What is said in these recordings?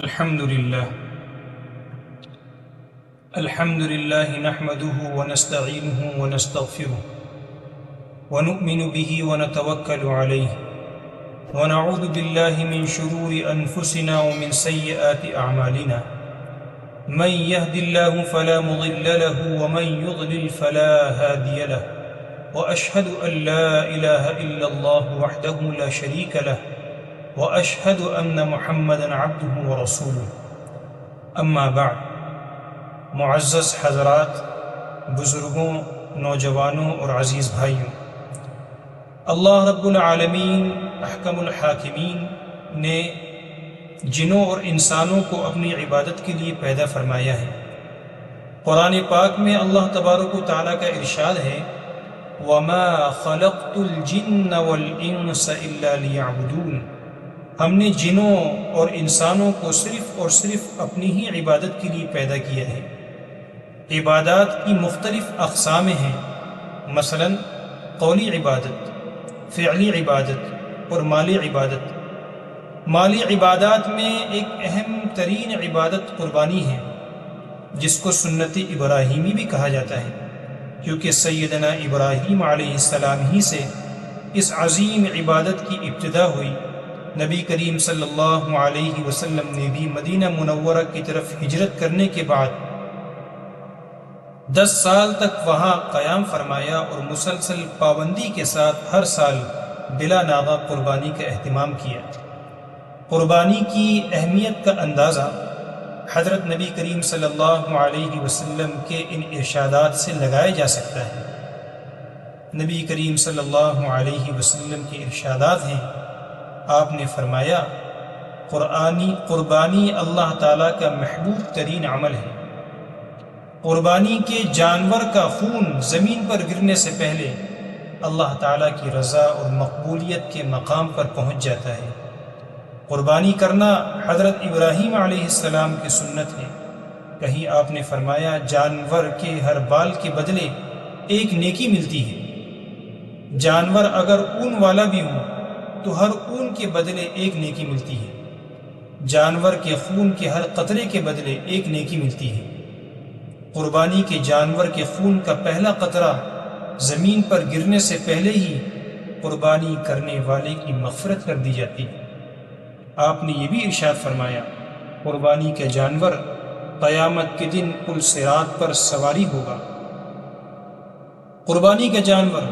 الحمد لله نحمده ونستعينه ونستغفره ونؤمن به ونتوكل عليه ونعوذ بالله من شرور أنفسنا ومن سيئات أعمالنا من يهد الله فلا مضل له ومن يضلل فلا هادي له وأشهد أن لا إله إلا الله وحده لا شريك له وأشهد أن محمدًا عبده ورسوله اما بعد۔ معزز حضرات، بزرگوں، نوجوانوں اور عزیز بھائیوں، اللہ رب العالمین احکم الحاکمین نے جنوں اور انسانوں کو اپنی عبادت کے لیے پیدا فرمایا ہے۔ قرآن پاک میں اللہ تبارک و تعالیٰ کا ارشاد ہے وَمَا خَلَقْتُ الْجِنَّ وَالْإِنسَ إِلَّا لِيَعْبُدُونَ، ہم نے جنوں اور انسانوں کو صرف اور صرف اپنی ہی عبادت کے لیے پیدا کیا ہے۔ عبادات کی مختلف اقسام ہیں، مثلا قولی عبادت، فعلی عبادت اور مالی عبادت۔ مالی عبادات میں ایک اہم ترین عبادت قربانی ہے، جس کو سنت ابراہیمی بھی کہا جاتا ہے، کیونکہ سیدنا ابراہیم علیہ السلام ہی سے اس عظیم عبادت کی ابتدا ہوئی۔ نبی کریم صلی اللہ علیہ وسلم نے بھی مدینہ منورہ کی طرف ہجرت کرنے کے بعد 10 سال تک وہاں قیام فرمایا اور مسلسل پابندی کے ساتھ ہر سال بلا ناغہ قربانی کا اہتمام کیا۔ قربانی کی اہمیت کا اندازہ حضرت نبی کریم صلی اللہ علیہ وسلم کے ان ارشادات سے لگایا جا سکتا ہے۔ نبی کریم صلی اللہ علیہ وسلم کے ارشادات ہیں، آپ نے فرمایا قربانی اللہ تعالیٰ کا محبوب ترین عمل ہے۔ قربانی کے جانور کا خون زمین پر گرنے سے پہلے اللہ تعالیٰ کی رضا اور مقبولیت کے مقام پر پہنچ جاتا ہے۔ قربانی کرنا حضرت ابراہیم علیہ السلام کی سنت ہے۔ کہیں آپ نے فرمایا جانور کے ہر بال کے بدلے ایک نیکی ملتی ہے۔ جانور اگر اون والا بھی ہو تو ہر اون کے بدلے ایک نیکی ملتی ہے۔ جانور کے خون کے ہر قطرے کے بدلے ایک نیکی ملتی ہے۔ قربانی کے جانور کے خون کا پہلا قطرہ زمین پر گرنے سے پہلے ہی قربانی کرنے والے کی مغفرت کر دی جاتی ہے۔ آپ نے یہ بھی ارشاد فرمایا قربانی کے جانور قیامت کے دن پل صراط پر سواری ہوگا۔ قربانی کا جانور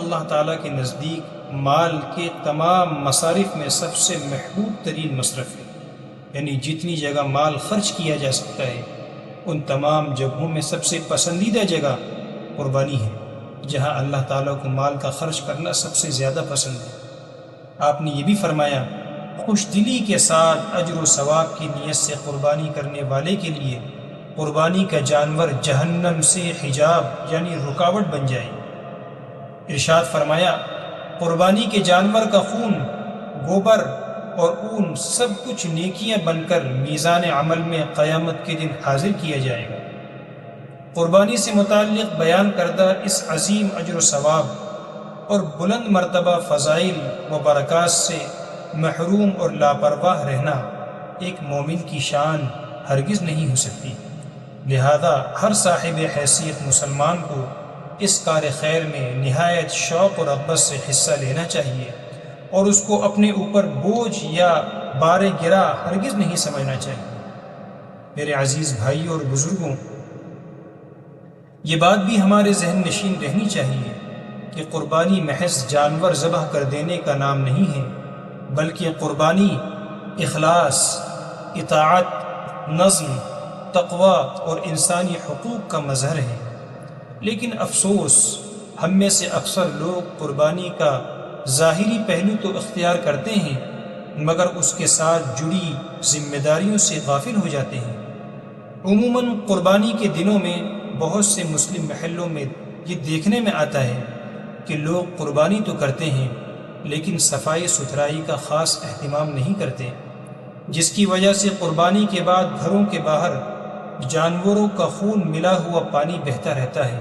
اللہ تعالیٰ کے نزدیک مال کے تمام مصارف میں سب سے محبوب ترین مصرف ہے، یعنی جتنی جگہ مال خرچ کیا جا سکتا ہے ان تمام جگہوں میں سب سے پسندیدہ جگہ قربانی ہے، جہاں اللہ تعالیٰ کو مال کا خرچ کرنا سب سے زیادہ پسند ہے۔ آپ نے یہ بھی فرمایا خوش دلی کے ساتھ اجر و ثواب کی نیت سے قربانی کرنے والے کے لیے قربانی کا جانور جہنم سے حجاب یعنی رکاوٹ بن جائے۔ ارشاد فرمایا قربانی کے جانور کا خون، گوبر اور اون سب کچھ نیکیاں بن کر میزان عمل میں قیامت کے دن حاضر کیا جائے گا۔ قربانی سے متعلق بیان کردہ اس عظیم اجر و ثواب اور بلند مرتبہ فضائل و برکات سے محروم اور لاپرواہ رہنا ایک مومن کی شان ہرگز نہیں ہو سکتی۔ لہذا ہر صاحب حیثیت مسلمان کو اس کار خیر میں نہایت شوق اور رغبت سے حصہ لینا چاہیے اور اس کو اپنے اوپر بوجھ یا بار گرا ہرگز نہیں سمجھنا چاہیے۔ میرے عزیز بھائیوں اور بزرگوں، یہ بات بھی ہمارے ذہن نشین رہنی چاہیے کہ قربانی محض جانور ذبح کر دینے کا نام نہیں ہے، بلکہ قربانی اخلاص، اطاعت، نظم، تقوی اور انسانی حقوق کا مظہر ہے۔ لیکن افسوس، ہم میں سے اکثر لوگ قربانی کا ظاہری پہلو تو اختیار کرتے ہیں مگر اس کے ساتھ جڑی ذمہ داریوں سے غافل ہو جاتے ہیں۔ عموماً قربانی کے دنوں میں بہت سے مسلم محلوں میں یہ دیکھنے میں آتا ہے کہ لوگ قربانی تو کرتے ہیں لیکن صفائی ستھرائی کا خاص اہتمام نہیں کرتے، جس کی وجہ سے قربانی کے بعد گھروں کے باہر جانوروں کا خون ملا ہوا پانی بہتا رہتا ہے۔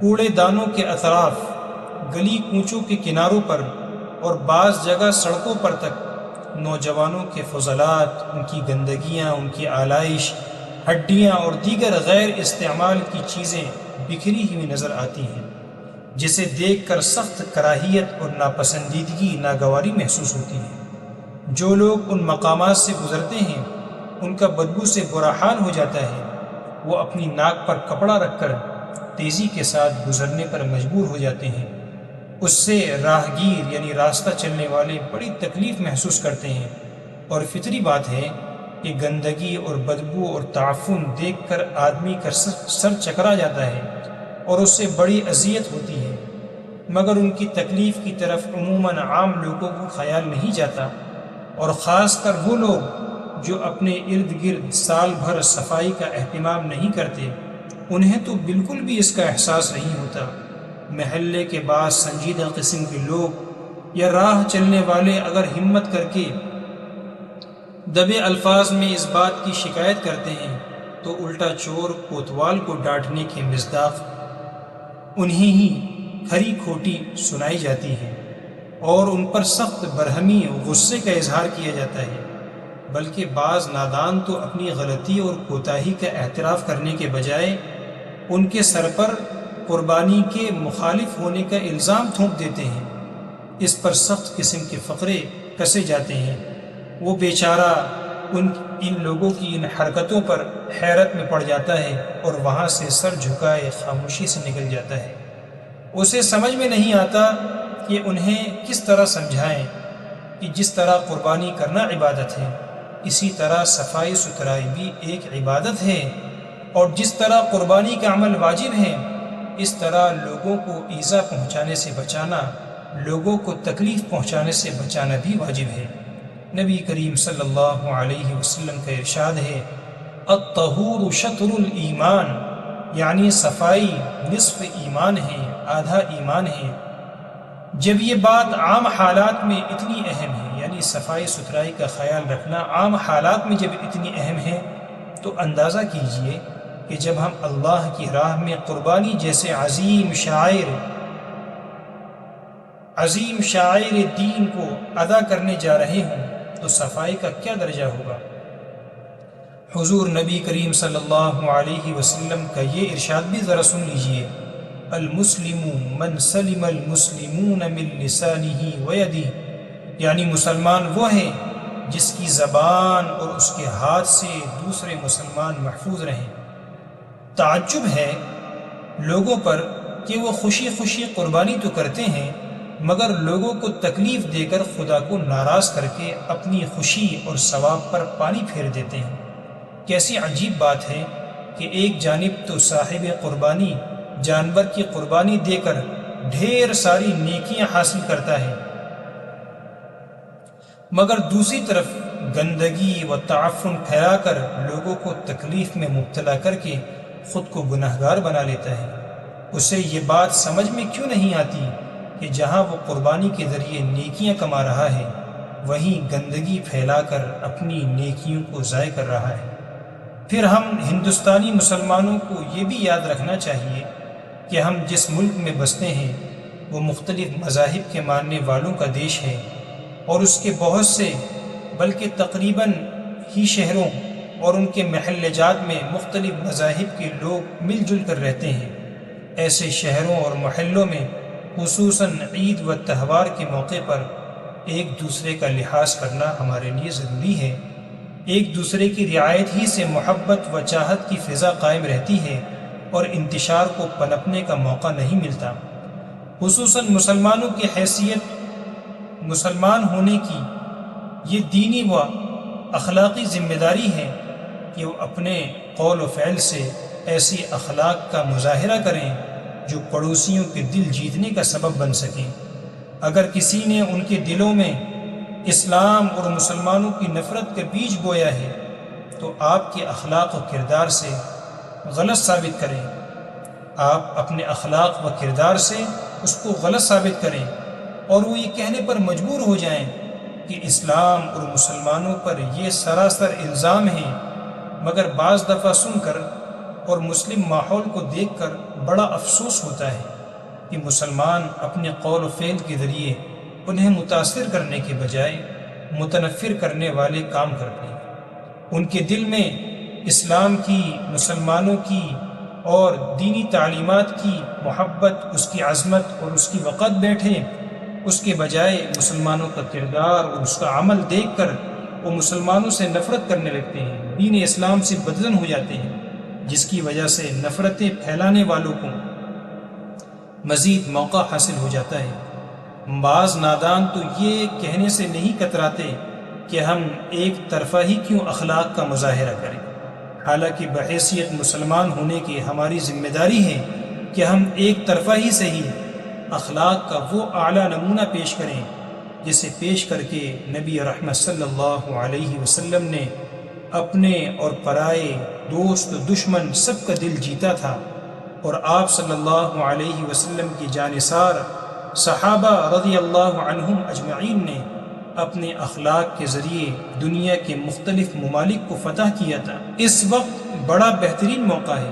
کوڑے دانوں کے اطراف، گلی کوچوں کے کناروں پر اور بعض جگہ سڑکوں پر تک نوجوانوں کے فضلات، ان کی گندگیاں، ان کی آلائش، ہڈیاں اور دیگر غیر استعمال کی چیزیں بکھری ہوئی نظر آتی ہیں، جسے دیکھ کر سخت کراہیت اور ناپسندیدگی، ناگواری محسوس ہوتی ہے۔ جو لوگ ان مقامات سے گزرتے ہیں ان کا بدبو سے برا حال ہو جاتا ہے، وہ اپنی ناک پر کپڑا رکھ کر تیزی کے ساتھ گزرنے پر مجبور ہو جاتے ہیں۔ اس سے راہگیر یعنی راستہ چلنے والے بڑی تکلیف محسوس کرتے ہیں، اور فطری بات ہے کہ گندگی اور بدبو اور تعفن دیکھ کر آدمی کا سر چکرا جاتا ہے اور اس سے بڑی اذیت ہوتی ہے، مگر ان کی تکلیف کی طرف عموماً عام لوگوں کو خیال نہیں جاتا، اور خاص کر وہ لوگ جو اپنے ارد گرد سال بھر صفائی کا اہتمام نہیں کرتے، انہیں تو بالکل بھی اس کا احساس نہیں ہوتا۔ محلے کے بعض سنجیدہ قسم کے لوگ یا راہ چلنے والے اگر ہمت کر کے دبے الفاظ میں اس بات کی شکایت کرتے ہیں تو الٹا چور کوتوال کو ڈانٹنے کے مصداق انہیں ہی کھری کھوٹی سنائی جاتی ہے، اور ان پر سخت برہمی غصے کا اظہار کیا جاتا ہے۔ بلکہ بعض نادان تو اپنی غلطی اور کوتاہی کا اعتراف کرنے کے بجائے ان کے سر پر قربانی کے مخالف ہونے کا الزام تھوپ دیتے ہیں۔ اس پر سخت قسم کے فقرے کسے جاتے ہیں۔ وہ بیچارہ ان لوگوں کی ان حرکتوں پر حیرت میں پڑ جاتا ہے اور وہاں سے سر جھکائے خاموشی سے نکل جاتا ہے۔ اسے سمجھ میں نہیں آتا کہ انہیں کس طرح سمجھائیں کہ جس طرح قربانی کرنا عبادت ہے، اسی طرح صفائی ستھرائی بھی ایک عبادت ہے، اور جس طرح قربانی کا عمل واجب ہے، اس طرح لوگوں کو ایذا پہنچانے سے بچانا، لوگوں کو تکلیف پہنچانے سے بچانا بھی واجب ہے۔ نبی کریم صلی اللہ علیہ وسلم کا ارشاد ہے، الطہور شطر الایمان، یعنی صفائی نصف ایمان ہے، آدھا ایمان ہے۔ جب یہ بات عام حالات میں اتنی اہم ہے، یعنی صفائی ستھرائی کا خیال رکھنا عام حالات میں جب اتنی اہم ہے، تو اندازہ کیجئے کہ جب ہم اللہ کی راہ میں قربانی جیسے عظیم شعائر دین کو ادا کرنے جا رہے ہوں تو صفائی کا کیا درجہ ہوگا۔ حضور نبی کریم صلی اللہ علیہ وسلم کا یہ ارشاد بھی ذرا سن لیجئے، المسلم من سلم المسلمون من لسانہ ویدہ، یعنی مسلمان وہ ہے جس کی زبان اور اس کے ہاتھ سے دوسرے مسلمان محفوظ رہیں۔ تعجب ہے لوگوں پر کہ وہ خوشی خوشی قربانی تو کرتے ہیں، مگر لوگوں کو تکلیف دے کر خدا کو ناراض کر کے اپنی خوشی اور ثواب پر پانی پھیر دیتے ہیں۔ کیسی عجیب بات ہے کہ ایک جانب تو صاحب قربانی جانور کی قربانی دے کر ڈھیر ساری نیکیاں حاصل کرتا ہے، مگر دوسری طرف گندگی و تعفن پھیلا کر لوگوں کو تکلیف میں مبتلا کر کے خود کو گنہگار بنا لیتا ہے۔ اسے یہ بات سمجھ میں کیوں نہیں آتی کہ جہاں وہ قربانی کے ذریعے نیکیاں کما رہا ہے، وہیں گندگی پھیلا کر اپنی نیکیوں کو ضائع کر رہا ہے۔ پھر ہم ہندوستانی مسلمانوں کو یہ بھی یاد رکھنا چاہیے کہ ہم جس ملک میں بستے ہیں وہ مختلف مذاہب کے ماننے والوں کا دیش ہے، اور اس کے بہت سے بلکہ تقریباً ہی شہروں اور ان کے محلِ جات میں مختلف مذاہب کے لوگ مل جل کر رہتے ہیں۔ ایسے شہروں اور محلوں میں خصوصاً عید و تہوار کے موقع پر ایک دوسرے کا لحاظ کرنا ہمارے لیے ضروری ہے۔ ایک دوسرے کی رعایت ہی سے محبت و چاہت کی فضا قائم رہتی ہے اور انتشار کو پنپنے کا موقع نہیں ملتا۔ خصوصاً مسلمانوں کی حیثیت مسلمان ہونے کی یہ دینی و اخلاقی ذمہ داری ہے کہ وہ اپنے قول و فعل سے ایسی اخلاق کا مظاہرہ کریں جو پڑوسیوں کے دل جیتنے کا سبب بن سکیں۔ اگر کسی نے ان کے دلوں میں اسلام اور مسلمانوں کی نفرت کا بیج بویا ہے تو آپ کے اخلاق و کردار سے غلط ثابت کریں۔ آپ اپنے اخلاق و کردار سے اس کو غلط ثابت کریں اور وہ یہ کہنے پر مجبور ہو جائیں کہ اسلام اور مسلمانوں پر یہ سراسر الزام ہے، مگر بعض دفعہ سن کر اور مسلم ماحول کو دیکھ کر بڑا افسوس ہوتا ہے کہ مسلمان اپنے قول و فعل کے ذریعے انہیں متاثر کرنے کے بجائے متنفر کرنے والے کام کرتے ہیں۔ ان کے دل میں اسلام کی، مسلمانوں کی اور دینی تعلیمات کی محبت، اس کی عظمت اور اس کی وقت بیٹھے، اس کے بجائے مسلمانوں کا کردار اور اس کا عمل دیکھ کر وہ مسلمانوں سے نفرت کرنے لگتے ہیں، دین اسلام سے بدظن ہو جاتے ہیں، جس کی وجہ سے نفرتیں پھیلانے والوں کو مزید موقع حاصل ہو جاتا ہے۔ بعض نادان تو یہ کہنے سے نہیں کتراتے کہ ہم ایک طرفہ ہی کیوں اخلاق کا مظاہرہ کریں، حالانکہ بحیثیت مسلمان ہونے کی ہماری ذمہ داری ہے کہ ہم ایک طرفہ ہی صحیح اخلاق کا وہ اعلیٰ نمونہ پیش کریں جسے پیش کر کے نبی رحمت صلی اللہ علیہ وسلم نے اپنے اور پرائے، دوست و دشمن سب کا دل جیتا تھا، اور آپ صلی اللہ علیہ وسلم کی جانثار صحابہ رضی اللہ عنہم اجمعین نے اپنے اخلاق کے ذریعے دنیا کے مختلف ممالک کو فتح کیا تھا۔ اس وقت بڑا بہترین موقع ہے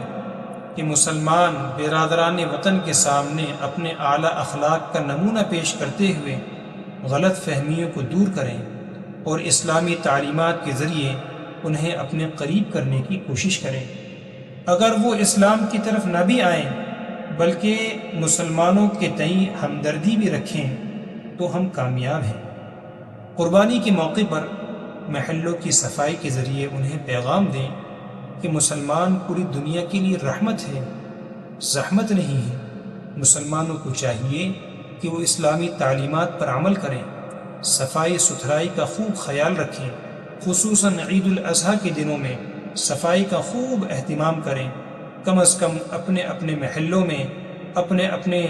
کہ مسلمان برادران وطن کے سامنے اپنے اعلیٰ اخلاق کا نمونہ پیش کرتے ہوئے غلط فہمیوں کو دور کریں اور اسلامی تعلیمات کے ذریعے انہیں اپنے قریب کرنے کی کوشش کریں۔ اگر وہ اسلام کی طرف نہ بھی آئیں بلکہ مسلمانوں کے تئیں ہمدردی بھی رکھیں تو ہم کامیاب ہیں۔ قربانی کے موقع پر محلوں کی صفائی کے ذریعے انہیں پیغام دیں کہ مسلمان پوری دنیا کے لیے رحمت ہے، زحمت نہیں ہے۔ مسلمانوں کو چاہیے کہ وہ اسلامی تعلیمات پر عمل کریں، صفائی ستھرائی کا خوب خیال رکھیں، خصوصاً عید الاضحیٰ کے دنوں میں صفائی کا خوب اہتمام کریں۔ کم از کم اپنے اپنے محلوں میں اپنے اپنے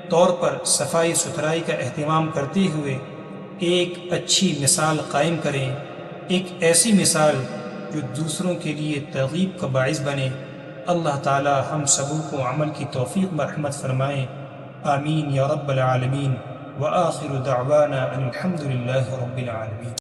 طور پر صفائی ستھرائی کا اہتمام کرتے ہوئے ایک اچھی مثال قائم کریں، ایک ایسی مثال جو دوسروں کے لیے ترغیب کا باعث بنے۔ اللہ تعالی ہم سبوں کو عمل کی توفیق مرحمت فرمائیں، آمین یا رب العالمین۔ وآخر دعوانا ان الحمد للہ رب العالمین۔